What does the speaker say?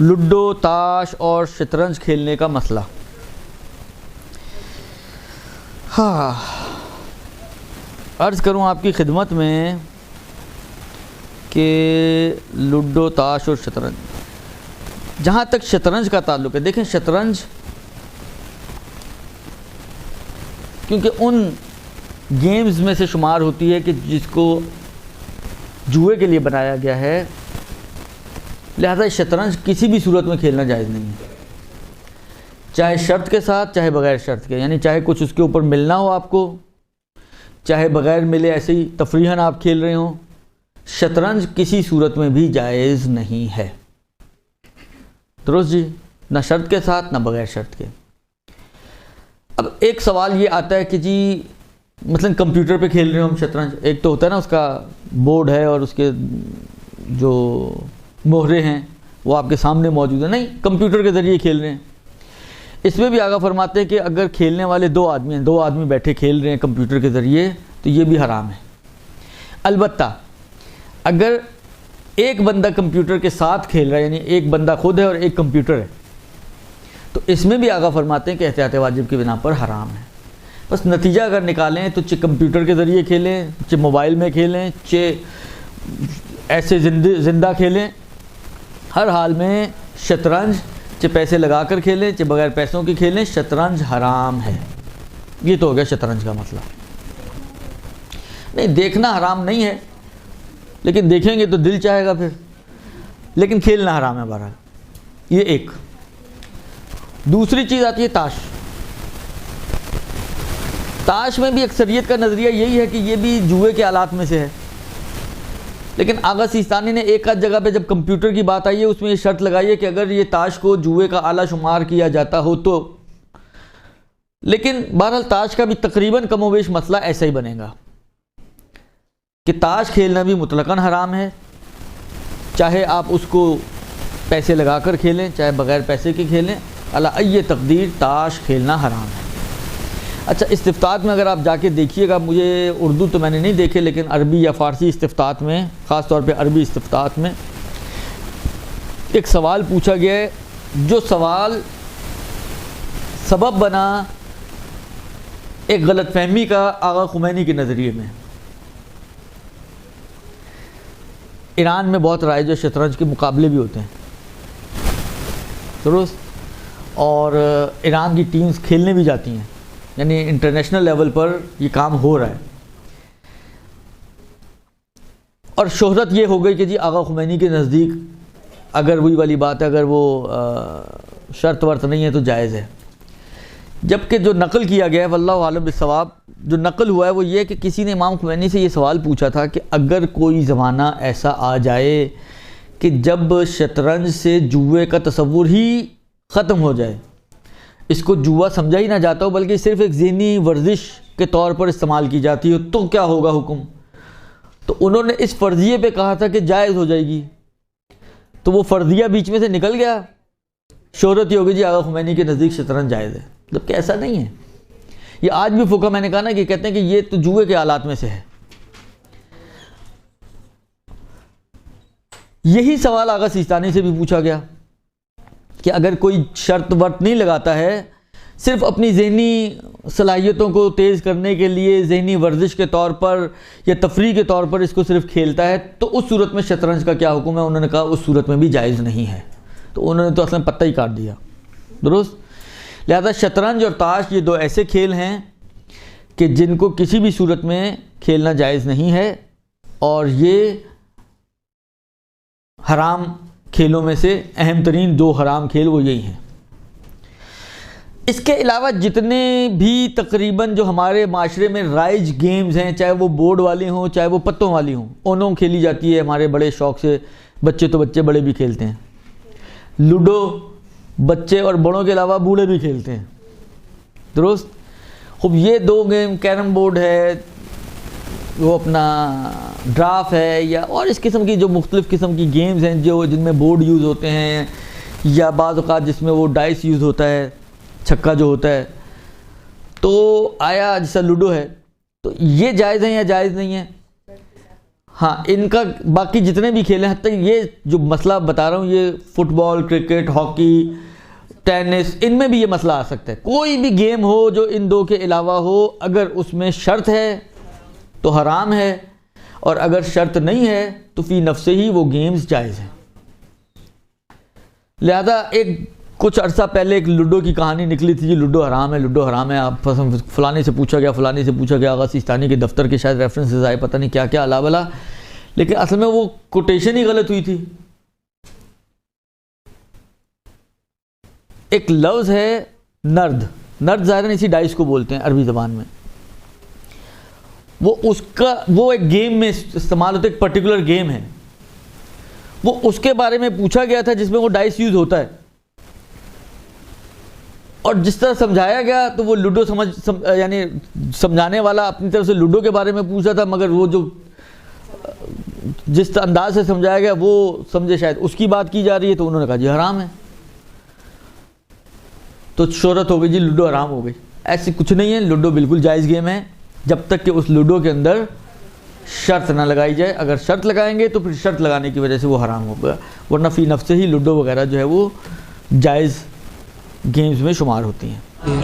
Ludo, تاش اور شطرنج کھیلنے کا مسئلہ۔ ہاں، عرض کروں آپ کی خدمت میں کہ لوڈو، تاش اور شطرنج، جہاں تک شطرنج کا تعلق ہے، دیکھیں شطرنج کیونکہ ان گیمز میں سے شمار ہوتی ہے کہ جس کو جوئے کے لیے بنایا گیا ہے، لہذا شطرنج کسی بھی صورت میں کھیلنا جائز نہیں ہے، چاہے شرط کے ساتھ چاہے بغیر شرط کے، یعنی چاہے کچھ اس کے اوپر ملنا ہو آپ کو، چاہے بغیر ملے ایسے ہی تفریحاً آپ کھیل رہے ہوں، شطرنج کسی صورت میں بھی جائز نہیں ہے۔ درست جی، نہ شرط کے ساتھ نہ بغیر شرط کے۔ اب ایک سوال یہ آتا ہے کہ جی مثلا کمپیوٹر پہ کھیل رہے ہو ہم شطرنج، ایک تو ہوتا ہے نا اس کا بورڈ ہے اور اس کے جو مہرے ہیں وہ آپ کے سامنے موجود ہیں، نہیں کمپیوٹر کے ذریعے کھیل رہے ہیں۔ اس میں بھی آگاہ فرماتے ہیں کہ اگر کھیلنے والے دو آدمی بیٹھے کھیل رہے ہیں کمپیوٹر کے ذریعے تو یہ بھی حرام ہے۔ البتہ اگر ایک بندہ کمپیوٹر کے ساتھ کھیل رہا ہے، یعنی ایک بندہ خود ہے اور ایک کمپیوٹر ہے، تو اس میں بھی آگاہ فرماتے ہیں کہ احتیاط واجب کی بنا پر حرام ہے۔ بس نتیجہ اگر نکالیں تو چہ کمپیوٹر کے ذریعے کھیلیں، چہ موبائل میں کھیلیں، چہ ایسے زندہ کھیلیں، ہر حال میں شطرنج چہ پیسے لگا کر کھیلیں چہ بغیر پیسوں کی کھیلیں، شطرنج حرام ہے۔ یہ تو ہو گیا شطرنج کا مسئلہ۔ نہیں، دیکھنا حرام نہیں ہے، لیکن دیکھیں گے تو دل چاہے گا پھر، لیکن کھیلنا حرام ہے بہرحال۔ یہ ایک۔ دوسری چیز آتی ہے تاش۔ تاش میں بھی اکثریت کا نظریہ یہی ہے کہ یہ بھی جوئے کے آلات میں سے ہے، لیکن آغا سیستانی نے ایک آدھ جگہ پہ جب کمپیوٹر کی بات آئی ہے اس میں یہ شرط لگائی ہے کہ اگر یہ تاش کو جوئے کا آلہ شمار کیا جاتا ہو تو، لیکن بہرحال تاش کا بھی تقریباً کم و بیش مسئلہ ایسا ہی بنے گا کہ تاش کھیلنا بھی مطلقاً حرام ہے، چاہے آپ اس کو پیسے لگا کر کھیلیں چاہے بغیر پیسے کے کھیلیں، علی ای تقدیر تاش کھیلنا حرام ہے۔ اچھا، استفتاءات میں اگر آپ جا کے دیکھیے گا، مجھے اردو تو میں نے نہیں دیکھے لیکن عربی یا فارسی استفتاءات میں، خاص طور پہ عربی استفتاءات میں ایک سوال پوچھا گیا ہے، جو سوال سبب بنا ایک غلط فہمی کا آغا خمینی کے نظریے میں۔ ایران میں بہت رائج ہے، شطرنج کے مقابلے بھی ہوتے ہیں، درست، اور ایران کی ٹیمز کھیلنے بھی جاتی ہیں، یعنی انٹرنیشنل لیول پر یہ کام ہو رہا ہے، اور شہرت یہ ہو گئی کہ جی آغا خمینی کے نزدیک اگر وہی والی بات ہے، اگر وہ شرط ورط نہیں ہے تو جائز ہے، جبکہ جو نقل کیا گیا ہے واللہ عالم بالصواب، جو نقل ہوا ہے وہ یہ کہ کسی نے امام خمینی سے یہ سوال پوچھا تھا کہ اگر کوئی زمانہ ایسا آ جائے کہ جب شطرنج سے جوئے کا تصور ہی ختم ہو جائے، اس کو جوا سمجھا ہی نہ جاتا ہو بلکہ صرف ایک ذہنی ورزش کے طور پر استعمال کی جاتی ہو، تو کیا ہوگا حکم؟ تو انہوں نے اس فرضیے پہ کہا تھا کہ جائز ہو جائے گی، تو وہ فرضیہ بیچ میں سے نکل گیا، شہرت یہ ہوگی جی آغا خمینی کے نزدیک شطرنج جائز ہے، جبکہ ایسا نہیں ہے۔ یہ آج بھی فقہ، میں نے کہا نا کہ کہتے ہیں کہ یہ تو جوئے کے آلات میں سے ہے۔ یہی سوال آغا سیستانی سے بھی پوچھا گیا کہ اگر کوئی شرط ورط نہیں لگاتا ہے، صرف اپنی ذہنی صلاحیتوں کو تیز کرنے کے لیے ذہنی ورزش کے طور پر یا تفریح کے طور پر اس کو صرف کھیلتا ہے، تو اس صورت میں شطرنج کا کیا حکم ہے؟ انہوں نے کہا اس صورت میں بھی جائز نہیں ہے، تو انہوں نے تو اصلا پتہ ہی کاٹ دیا، درست۔ لہذا شطرنج اور تاش یہ دو ایسے کھیل ہیں کہ جن کو کسی بھی صورت میں کھیلنا جائز نہیں ہے، اور یہ حرام کھیلوں میں سے اہم ترین دو حرام کھیل وہ یہی ہیں۔ اس کے علاوہ جتنے بھی تقریباً جو ہمارے معاشرے میں رائج گیمز ہیں، چاہے وہ بورڈ والی ہوں چاہے وہ پتوں والی ہوں، اونوں کھیلی جاتی ہے ہمارے بڑے شوق سے، بچے تو بچے بڑے بھی کھیلتے ہیں، لوڈو بچے اور بڑوں کے علاوہ بوڑھے بھی کھیلتے ہیں، درست۔ خوب یہ دو گیم، کیرم بورڈ ہے، وہ اپنا ڈراف ہے، یا اور اس قسم کی جو مختلف قسم کی گیمز ہیں جن میں بورڈ یوز ہوتے ہیں، یا بعض اوقات جس میں وہ ڈائس یوز ہوتا ہے، چھکا جو ہوتا ہے، تو آیا جیسا لوڈو ہے، تو یہ جائز ہیں یا جائز نہیں ہیں؟ ہاں ان کا باقی جتنے بھی کھیل ہیں، حتیٰ یہ جو مسئلہ بتا رہا ہوں، یہ فٹ بال، کرکٹ، ہاکی، ٹینس، ان میں بھی یہ مسئلہ آ سکتا ہے. کوئی بھی گیم ہو جو ان دو کے علاوہ ہو، اگر اس میں شرط ہے تو حرام ہے، اور اگر شرط نہیں ہے تو فی نفسہ ہی وہ گیمز جائز ہیں. لہذا کچھ عرصہ پہلے ایک لوڈو کی کہانی نکلی تھی، لوڈو حرام ہے، لوڈو حرام ہے. آپ فلانے سے پوچھا گیا، فلانے سے پوچھا گیا، آغا سیستانی کے دفتر کے شاید ریفرنسز آئے، پتہ نہیں کیا کیا الا بلا، لیکن اصل میں وہ کوٹیشن ہی غلط ہوئی تھی. ایک لفظ ہے نرد، نرد ظاہراً اسی ڈائس کو بولتے ہیں عربی زبان میں. وہ ایک گیم میں استعمال ہوتا ہے، ایک پرٹیکولر گیم ہے. وہ اس کے بارے میں پوچھا گیا تھا جس میں وہ ڈائس یوز ہوتا ہے، اور جس طرح سمجھایا گیا تو وہ لوڈو یعنی سمجھانے والا اپنی طرف سے لوڈو کے بارے میں پوچھا تھا، مگر وہ جو جس انداز سے سمجھایا گیا وہ سمجھے شاید اس کی بات کی جا رہی ہے، تو انہوں نے کہا جی حرام ہے. تو شہرت ہو گئی جی لوڈو حرام ہو گئی. ایسی کچھ نہیں ہے، لوڈو بالکل جائز گیم ہے جب تک کہ اس لوڈو کے اندر شرط نہ لگائی جائے. اگر شرط لگائیں گے تو پھر شرط لگانے کی وجہ سے وہ حرام ہوگا، ورنہ فی نفس ہی لوڈو وغیرہ جو ہے وہ جائز گیمز میں شمار ہوتی ہیں.